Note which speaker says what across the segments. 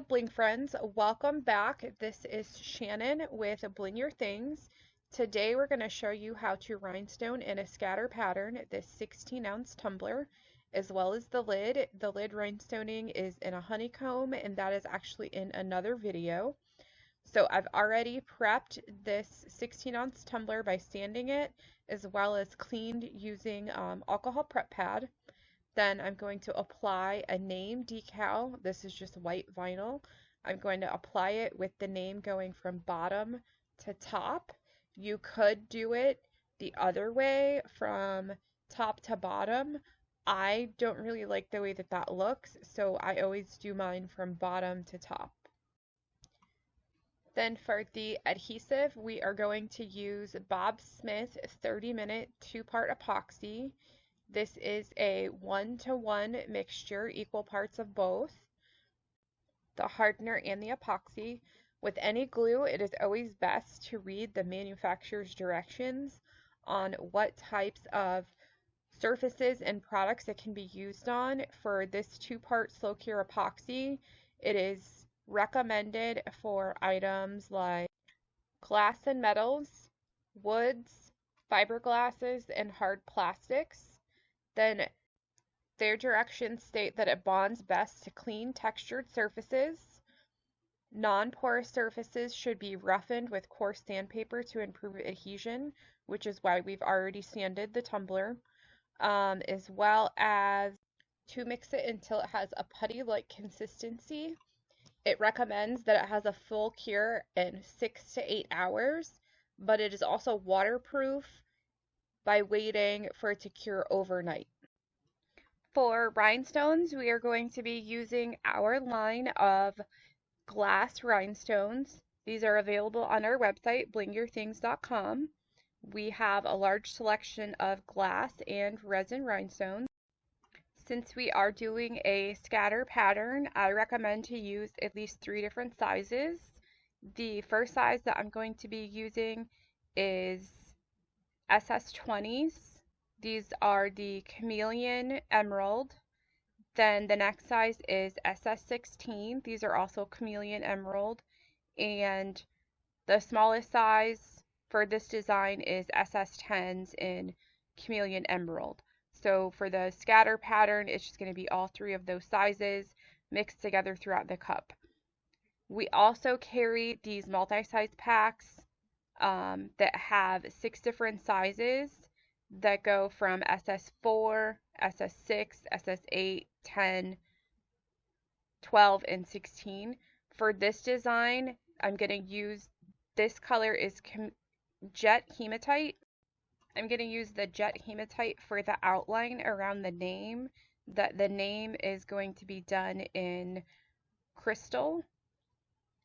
Speaker 1: Bling friends, welcome back. This is Shannon with Bling Your Things. Today we're going to show you how to rhinestone in a scatter pattern this 16-ounce tumbler, as well as the lid. The lid rhinestoning is in a honeycomb, and that is actually in another video. So I've already prepped this 16-ounce tumbler by sanding it, as well as cleaned using alcohol prep pad. Then I'm going to apply a name decal. This is just white vinyl. I'm going to apply it with the name going from bottom to top. You could do it the other way from top to bottom. I don't really like the way that that looks, so I always do mine from bottom to top. Then for the adhesive, we are going to use Bob Smith 30-minute 2-part epoxy. This is a 1-to-1 mixture, equal parts of both, the hardener and the epoxy. With any glue, it is always best to read the manufacturer's directions on what types of surfaces and products it can be used on. For this 2-part slow cure epoxy, it is recommended for items like glass and metals, woods, fiberglasses, and hard plastics. Then their directions state that it bonds best to clean textured surfaces. Non-porous surfaces should be roughened with coarse sandpaper to improve adhesion, which is why we've already sanded the tumbler, as well as to mix it until it has a putty-like consistency. It recommends that it has a full cure in 6 to 8 hours, but it is also waterproof by waiting for it to cure overnight. For rhinestones, we are going to be using our line of glass rhinestones. These are available on our website, blingyourthings.com. We have a large selection of glass and resin rhinestones. Since we are doing a scatter pattern, I recommend to use at least 3 different sizes. The first size that I'm going to be using is SS20s. These are the Chameleon Emerald. Then the next size is SS16. These are also Chameleon Emerald. And the smallest size for this design is SS10s in Chameleon Emerald. So for the scatter pattern, it's just going to be all 3 of those sizes mixed together throughout the cup. We also carry these multi-size packs that have 6 different sizes that go from SS4, SS6, SS8, 10, 12, and 16. For this design, I'm going to use, this color is Jet Hematite. I'm going to use the Jet Hematite for the outline around the name. The name is going to be done in crystal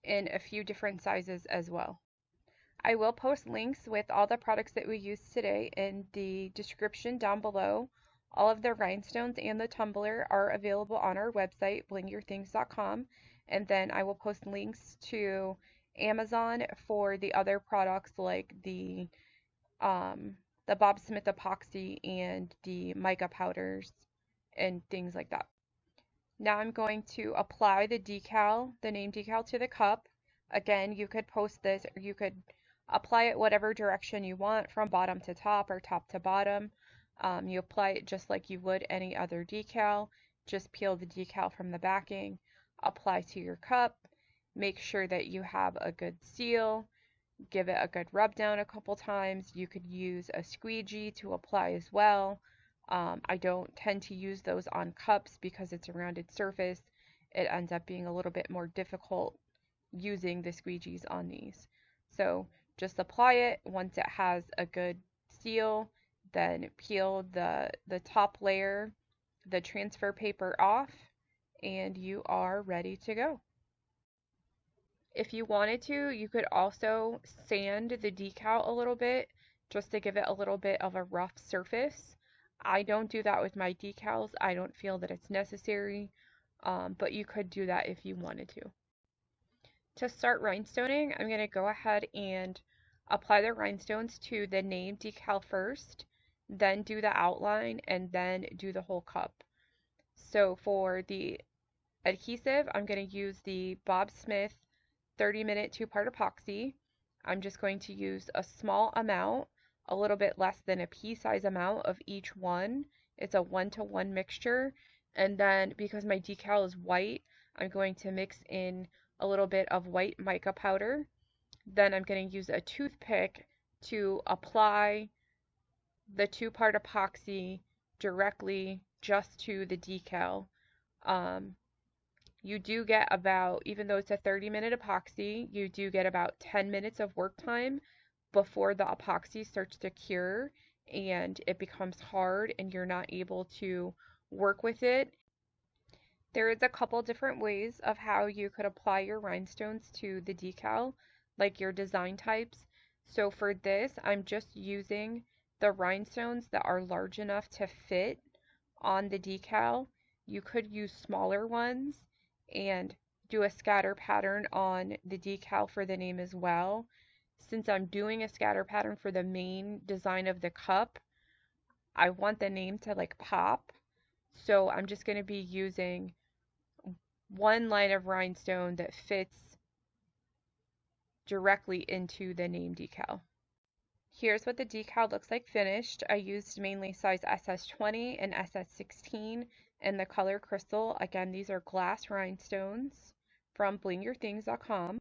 Speaker 1: in a few different sizes as well. I will post links with all the products that we used today in the description down below. All of the rhinestones and the tumbler are available on our website, blingyourthings.com, and then I will post links to Amazon for the other products like the Bob Smith epoxy and the mica powders and things like that. Now I'm going to apply the decal, the name decal, to the cup. Again, you could post this, or you could apply it whatever direction you want, from bottom to top or top to bottom. You apply it just like you would any other decal. Just peel the decal from the backing, apply to your cup, make sure that you have a good seal, give it a good rub down a couple times. You could use a squeegee to apply as well. I don't tend to use those on cups because it's a rounded surface. It ends up being a little bit more difficult using the squeegees on these. So just apply it. Once it has a good seal, then peel the top layer, the transfer paper off, and you are ready to go. If you wanted to, you could also sand the decal a little bit just to give it a little bit of a rough surface. I don't do that with my decals. I don't feel that it's necessary, but you could do that if you wanted to. To start rhinestoning, I'm going to go ahead and apply the rhinestones to the name decal first, then do the outline, and then do the whole cup. So for the adhesive, I'm going to use the Bob Smith 30-minute two-part epoxy. I'm just going to use a small amount, a little bit less than a pea-size amount of each one. It's a 1-to-1 mixture. And then because my decal is white, I'm going to mix in a little bit of white mica powder. Then I'm going to use a toothpick to apply the two-part epoxy directly just to the decal. Um, you do get about, even though it's a 30-minute epoxy, you do get about 10 minutes of work time before the epoxy starts to cure and it becomes hard and you're not able to work with it. There is a couple different ways of how you could apply your rhinestones to the decal, like your design types. So for this, I'm just using the rhinestones that are large enough to fit on the decal. You could use smaller ones and do a scatter pattern on the decal for the name as well. Since I'm doing a scatter pattern for the main design of the cup, I want the name to like pop. So I'm just going to be using one line of rhinestone that fits directly into the name decal. Here's what the decal looks like finished. I used mainly size SS20 and SS16 in the color crystal. Again, these are glass rhinestones from blingyourthings.com.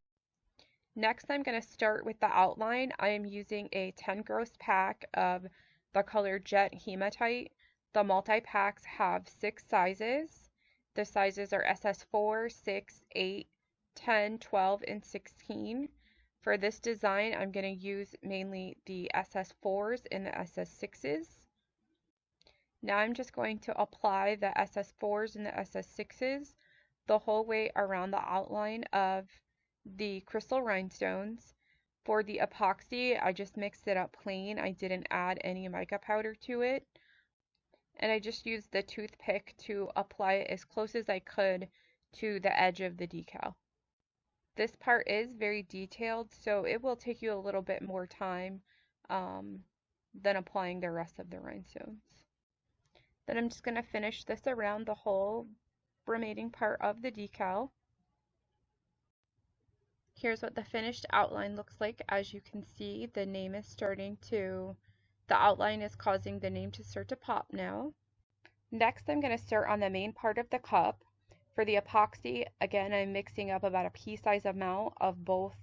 Speaker 1: Next, I'm going to start with the outline. I am using a 10 gross pack of the color Jet Hematite. The multi-packs have 6 sizes. The sizes are SS4, 6, 8, 10, 12, and 16. For this design, I'm going to use mainly the SS4s and the SS6s. Now I'm just going to apply the SS4s and the SS6s the whole way around the outline of the crystal rhinestones. For the epoxy, I just mixed it up plain. I didn't add any mica powder to it. And I just used the toothpick to apply it as close as I could to the edge of the decal. This part is very detailed, so it will take you a little bit more time than applying the rest of the rhinestones. Then I'm just going to finish this around the whole remaining part of the decal. Here's what the finished outline looks like. As you can see, the name is starting to, the outline is causing the name to start to pop now. Next, I'm going to start on the main part of the cup. For the epoxy, again, I'm mixing up about a pea-size amount of both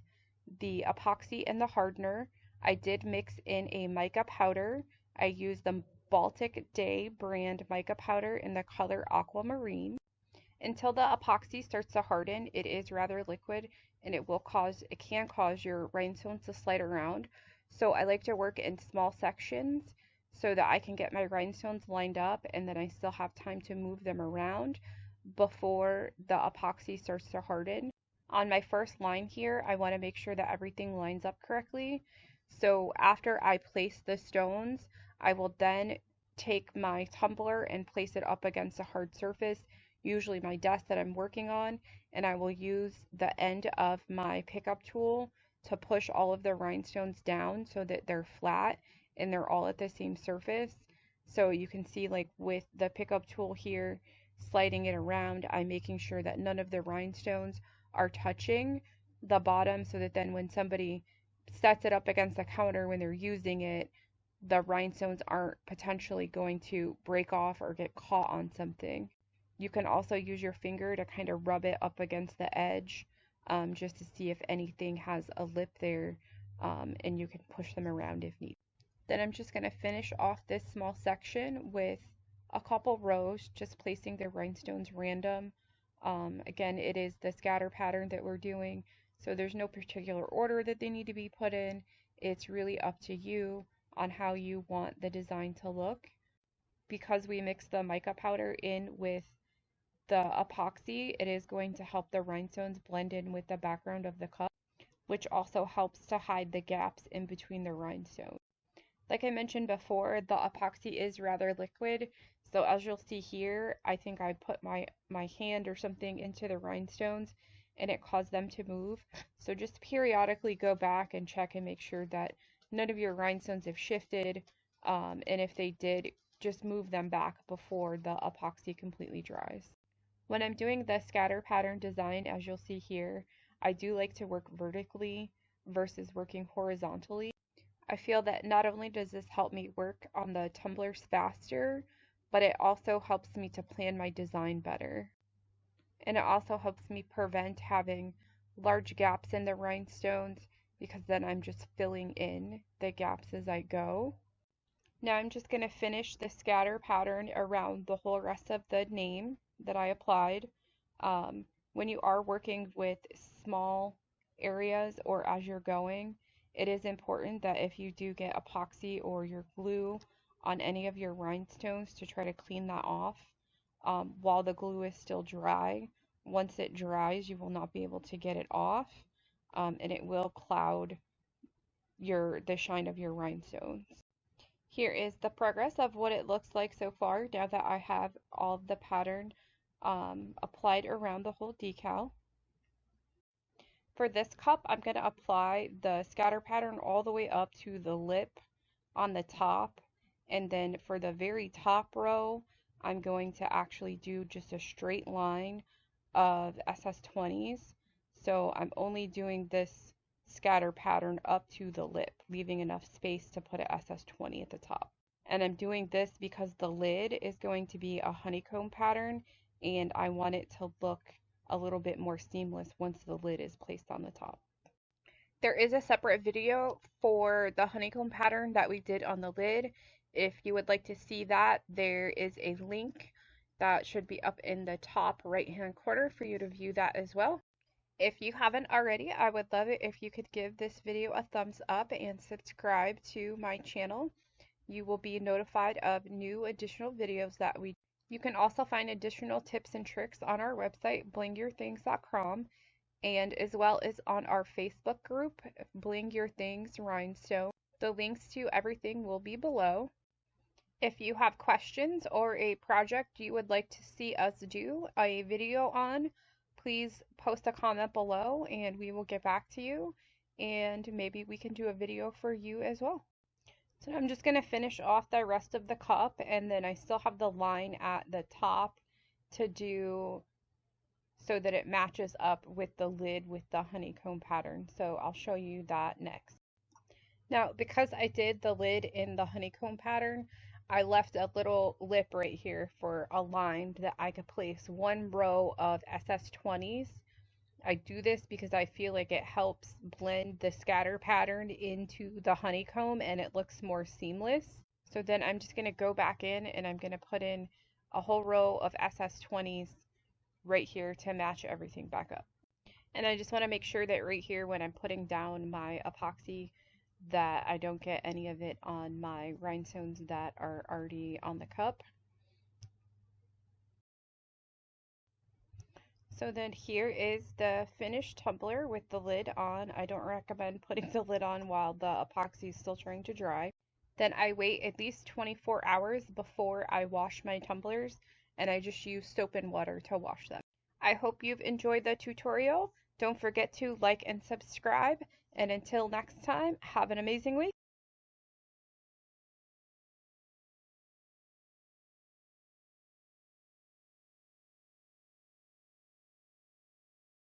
Speaker 1: the epoxy and the hardener. I did mix in a mica powder. I used the Baltic Day brand mica powder in the color aquamarine. Until the epoxy starts to harden, it is rather liquid and it can cause your rhinestones to slide around. So I like to work in small sections so that I can get my rhinestones lined up and then I still have time to move them around before the epoxy starts to harden. On my first line here, I want to make sure that everything lines up correctly. So after I place the stones, I will then take my tumbler and place it up against a hard surface, usually my desk that I'm working on, and I will use the end of my pickup tool to push all of the rhinestones down so that they're flat and they're all at the same surface. So you can see, like with the pickup tool here, sliding it around, I'm making sure that none of the rhinestones are touching the bottom so that then when somebody sets it up against the counter when they're using it, the rhinestones aren't potentially going to break off or get caught on something. You can also use your finger to kind of rub it up against the edge just to see if anything has a lip there, and you can push them around if needed. Then I'm just going to finish off this small section with a couple rows, just placing the rhinestones random. Again, it is the scatter pattern that we're doing, so there's no particular order that they need to be put in. It's really up to you on how you want the design to look. Because we mix the mica powder in with the epoxy, it is going to help the rhinestones blend in with the background of the cup, which also helps to hide the gaps in between the rhinestones. Like I mentioned before, the epoxy is rather liquid, so as you'll see here, I think I put my hand or something into the rhinestones and it caused them to move. So just periodically go back and check and make sure that none of your rhinestones have shifted, and if they did, just move them back before the epoxy completely dries. When I'm doing the scatter pattern design, as you'll see here, I do like to work vertically versus working horizontally. I feel that not only does this help me work on the tumblers faster, but it also helps me to plan my design better. And it also helps me prevent having large gaps in the rhinestones because then I'm just filling in the gaps as I go. Now I'm just going to finish the scatter pattern around the whole rest of the name that I applied. When you are working with small areas or as you're going, it is important that if you do get epoxy or your glue on any of your rhinestones to try to clean that off while the glue is still dry. Once it dries, you will not be able to get it off, and it will cloud the shine of your rhinestones. Here is the progress of what it looks like so far now that I have all of the pattern applied around the whole decal. For this cup, I'm going to apply the scatter pattern all the way up to the lip on the top, and then for the very top row, I'm going to actually do just a straight line of SS20s. So I'm only doing this scatter pattern up to the lip, leaving enough space to put an SS20 at the top. And I'm doing this because the lid is going to be a honeycomb pattern, and I want it to look a little bit more seamless once the lid is placed on the top. There is a separate video for the honeycomb pattern that we did on the lid. If you would like to see that, there is a link that should be up in the top right hand corner for you to view that as well. If you haven't already, I would love it if you could give this video a thumbs up and subscribe to my channel. You will be notified of new additional videos that we do. You can also find additional tips and tricks on our website, blingyourthings.com, and as well as on our Facebook group, Bling Your Things Rhinestone. The links to everything will be below. If you have questions or a project you would like to see us do a video on, please post a comment below and we will get back to you, and maybe we can do a video for you as well. So I'm just going to finish off the rest of the cup, and then I still have the line at the top to do so that it matches up with the lid with the honeycomb pattern. So I'll show you that next. Now, because I did the lid in the honeycomb pattern, I left a little lip right here for a line that I could place one row of SS20s. I do this because I feel like it helps blend the scatter pattern into the honeycomb and it looks more seamless. So then I'm just going to go back in and I'm going to put in a whole row of SS20s right here to match everything back up. And I just want to make sure that right here when I'm putting down my epoxy that I don't get any of it on my rhinestones that are already on the cup. So then here is the finished tumbler with the lid on. I don't recommend putting the lid on while the epoxy is still trying to dry. Then I wait at least 24 hours before I wash my tumblers, and I just use soap and water to wash them. I hope you've enjoyed the tutorial. Don't forget to like and subscribe, and until next time, have an amazing week.